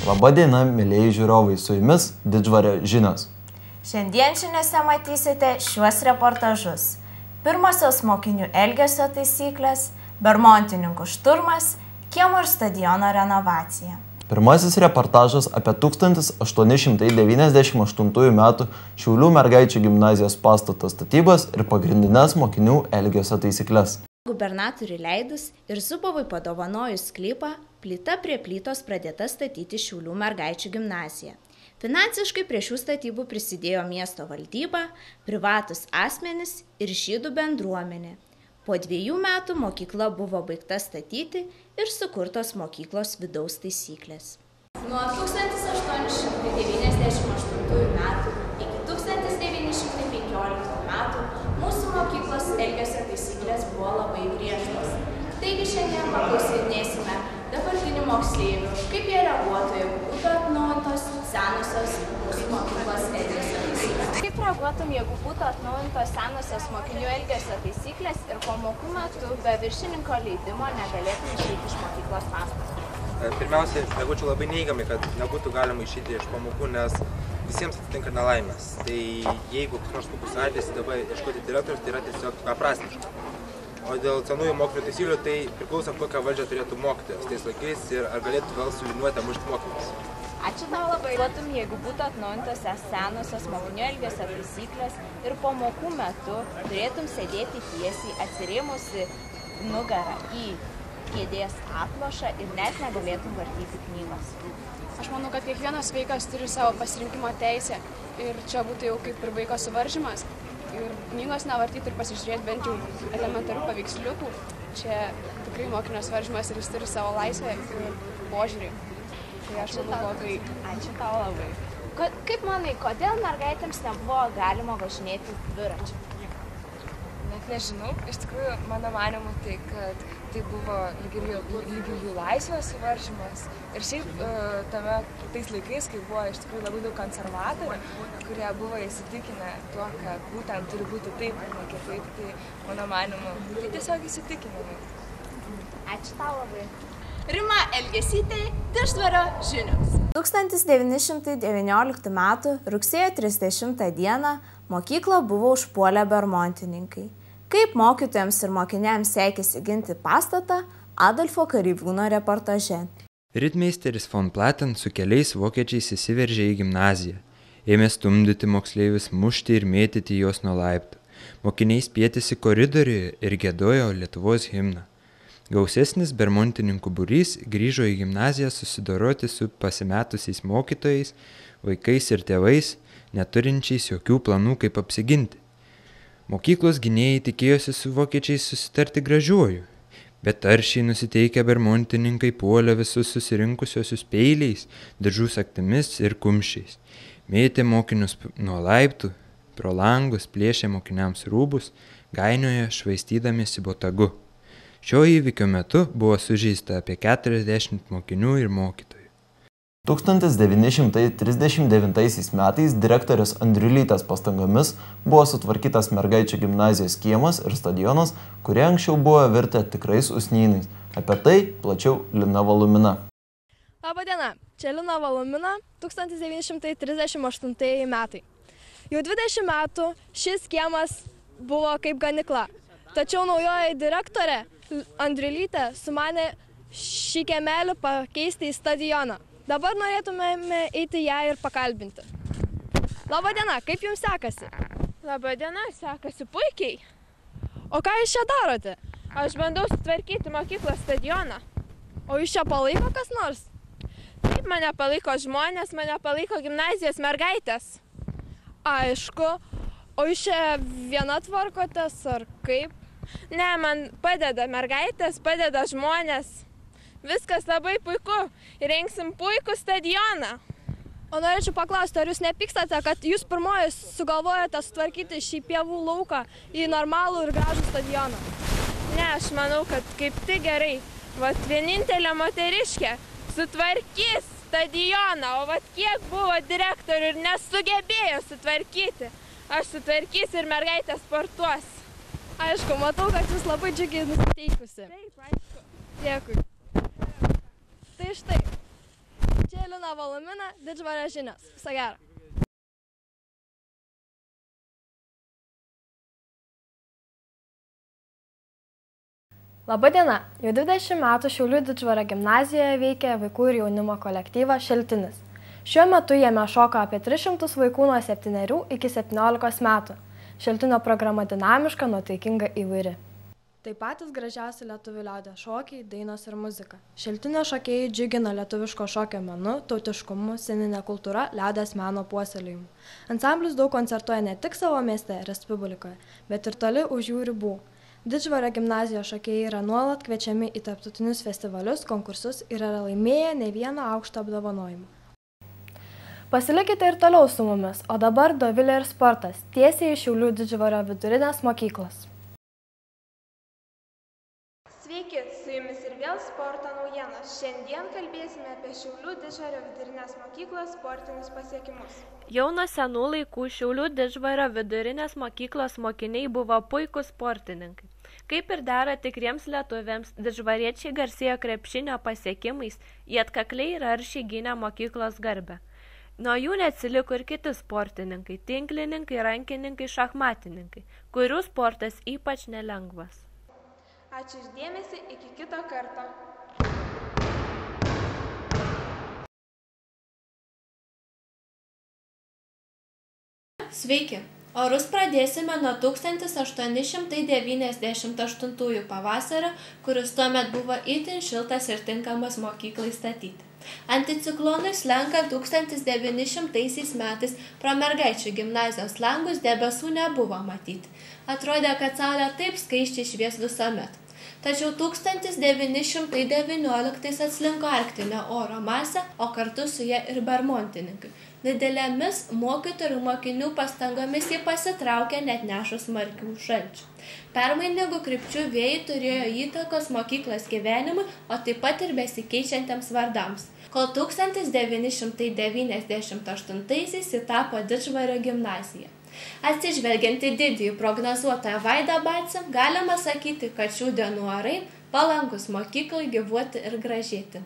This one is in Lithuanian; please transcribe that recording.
Labadiena, mėlyjeji žiūrovai, su jumis Didžvario žinios. Šiandien žiniose matysite šiuos reportažus. Pirmosios mokinių elgesio taisyklės, bermontininkų šturmas, kiemo ir stadiono renovacija. Pirmasis reportažas apie 1898 metų Šiaulių mergaičių gimnazijos pastato statybas ir pagrindinės mokinių elgesio taisyklės. Gubernatoriui leidus ir Zubovui padovanojus sklypą, plyta prie plytos pradėta statyti Šiaulių mergaičių gimnaziją. Finansiškai prie šių statybų prisidėjo miesto valdyba, privatus asmenys ir žydų bendruomenė. Po 2 metų mokykla buvo baigta statyti ir sukurtos mokyklos vidaus taisyklės. Nuo 1898 metų iki 1915 metų mūsų mokyklos elgesio taisyklės buvo labai griežtos. Taigi šiandien paklausinėsime dabartinių moksleivių, kaip jie reaguotų, jeigu būtų atnaujintos senosios mūsų mokyklos elgesio taisyklės. Kaip reaguotum, jeigu būtų atnaujintos senosios mokinių elgesio taisyklės ir pamokų metu be viršininko leidimo negalėtum išeiti iš mokyklos pastato? Pirmiausia, reaguočiau labai neigiamai, kad nebūtų galima išeiti iš pamokų, nes visiems atsitinka nelaimės. Tai jeigu nors kokius atvejus dabar ieškoti direktorius, tai yra tiesiog beprasmiška. O dėl senųjų mokinių taisyklių, tai priklauso, kokią valdžią turėtų mokytojas tais laikais ir ar galėtų vėl suvinuoti mušti mokinius. Ačiū tau labai. Jeigu būtų atnaujintos senosios mokinių elgesio taisyklės ir pamokų metu turėtum sėdėti tiesiai, atsirėmusi nugarą į kėdės atlošą ir net negalėtum vartyti knygos. Aš manau, kad kiekvienas vaikas turi savo pasirinkimo teisę ir čia būtų jau kaip ir vaiko suvaržymas. Ir knygos nevartyti ir pasižiūrėti bent jau elementarių paveiksliukų. Čia tikrai mokinio suvaržymas ir jis turi savo laisvę ir požiūrį. Tai aš manau blogai. Ačiū tau labai. Kaip manai, kodėl mergaitėms nebuvo galima važinėti dviračiu? Net nežinau, iš tikrųjų, mano manimu, tai, kad tai buvo lygiai jų laisvės suvaržymas. Ir šiaip tais laikais, kai buvo iš tikrųjų labai daug konservatorių, kurie buvo įsitikinę tuo, kad būtent turi būti taip, ar ne kitaip, tai mano manimu, tai tiesiog įsitikinimai. Ačiū tau labai. Rima Elgesytė, Didžvario žinios. 1919 m. rugsėjo 30 d. mokyklą buvo užpuolę bermontininkai. Kaip mokytojams ir mokiniams sekėsi ginti pastatą, Adolfo Kareivūno reportaže. Ritmeisteris von Platen su keliais vokiečiais įsiveržė į gimnaziją. Ėmė stumdyti moksleivius, mušti ir mėtyti juos nuo laiptų. Mokiniai spietėsi koridoriuje ir giedojo Lietuvos himną. Gausesnis bermontininkų būrys grįžo į gimnaziją susidoroti su pasimetusiais mokytojais, vaikais ir tėvais, neturinčiais jokių planų, kaip apsiginti. Mokyklos gynėjai tikėjosi su vokiečiais susitarti gražiuoju, bet aršiai nusiteikę bermontininkai puolė visus susirinkusiosius peiliais, diržų sagtimis ir kumščiais. Mėtė mokinius nuo laiptų, pro langus plėšė mokiniams rūbus, gainiojo švaistydamiesi botagu. Šio įvykio metu buvo sužeista apie 40 mokinių ir mokytojų. 1939 metais direktorės Andriulytės pastangomis buvo sutvarkytas mergaičių gimnazijos kiemas ir stadionas, kurie anksčiau buvo virtę tikrais usnynais. Apie tai plačiau Lina Valumina. Labadiena, čia Lina Valumina, 1938 metai. Jau 20 metų šis kiemas buvo kaip ganykla, tačiau naujoji direktorė Andriulytė sumanė šį kiemelį pakeisti į stadioną. Dabar norėtumėme eiti ją ir pakalbinti. Labadiena, kaip jums sekasi? Labadiena, sekasi puikiai. O ką jūs čia darote? Aš bandau sutvarkyti mokyklos stadioną. O jūs čia palaiko kas nors? Taip, mane palaiko žmonės, mane palaiko gimnazijos mergaitės. Aišku. O jūs čia viena tvarkotės ar kaip? Ne, man padeda mergaitės, padeda žmonės. Viskas labai puiku. Įrengsim puikų stadioną. O norėčiau paklausti, ar jūs nepykstate, kad jūs pirmoji sugalvojate sutvarkyti šį pievų lauką į normalų ir gražų stadioną? Ne, aš manau, kad kaip tik gerai. Vat vienintelė moteriškė sutvarkys stadioną, o vat kiek buvo direktorių ir nesugebėjo sutvarkyti. Aš sutvarkysiu ir mergaitė sportuos. Aišku, matau, kad jūs labai džiugiai nusiteikusi. Taip, aišku. Dėkui. Tai štai, čia Lina Volumina, Didžvario žinios. Viso gero. Labadiena! Jau 20 metų Šiaulių Didžvario gimnazijoje veikia vaikų ir jaunimo kolektyvas Šiltinis. Šiuo metu jame šoka apie 300 vaikų nuo 7 iki 17 metų. Šiltinio programa dinamiška, nuotaikinga įvairi. Tai patys gražiausi lietuvių liaudies šokiai, dainos ir muzika. Šiltinio šokėjai džiugina lietuviško šokio menu, tautiškumu, sceninė kultūra, liaudies meno puoselėjimu. Ansamblis daug koncertuoja ne tik savo mieste, Respublikoje, bet ir toli už jų ribų. Didžvario gimnazijos šokėjai yra nuolat kviečiami į tarptautinius festivalius, konkursus ir yra laimėję ne vieną aukštą apdovanojimą. Pasilikite ir toliau su mumis, o dabar Dovilė ir sportas, tiesiai iš Šiaulių Didžvario vidurinės mokyklos. Sveiki, su jumis ir vėl sporto naujienos. Šiandien kalbėsime apie Šiaulių Didžvario vidurinės mokyklos sportinius pasiekimus. Jau nuo senų laikų Šiaulių Didžvario vidurinės mokyklos mokiniai buvo puikūs sportininkai. Kaip ir dera tikriems lietuviams, didžvariečiai garsėjo krepšinio pasiekimais, jie atkakliai ir aršiai gynė mokyklos garbę. Nuo jų neatsiliko ir kiti sportininkai, tinklininkai, rankininkai, šachmatininkai, kurių sportas ypač nelengvas. Ačiū uždėmesi, iki kito karto. Sveiki! Orus pradėsime nuo 1898 pavasario, kuris tuomet buvo itin šiltas ir tinkamas mokyklai statyti. Anticiklonui slenkant 1900 metais pro Mergaičių gimnazijos langus debesų nebuvo matyti. Atrodė, kad saulė taip skaisčiai švies visuomet. Tačiau 1919 atslinko arktinio oro masė, o kartu su ja ir bermontininkai. Didelėmis mokytojų ir mokinių pastangomis jį pasitraukė net nešus smarkių šalčių. Permainingų krypčių vėjai turėjo įtakos mokyklos gyvenimui, o taip pat ir besikeičiantiems vardams. Kol 1998 įtapo Didžvario gimnazija. Atsižvelgiant į didįjį prognozuotoją Vaidą Bacį, galima sakyti, kad šių dienų orai palankus mokyklai gyvuoti ir gražėti.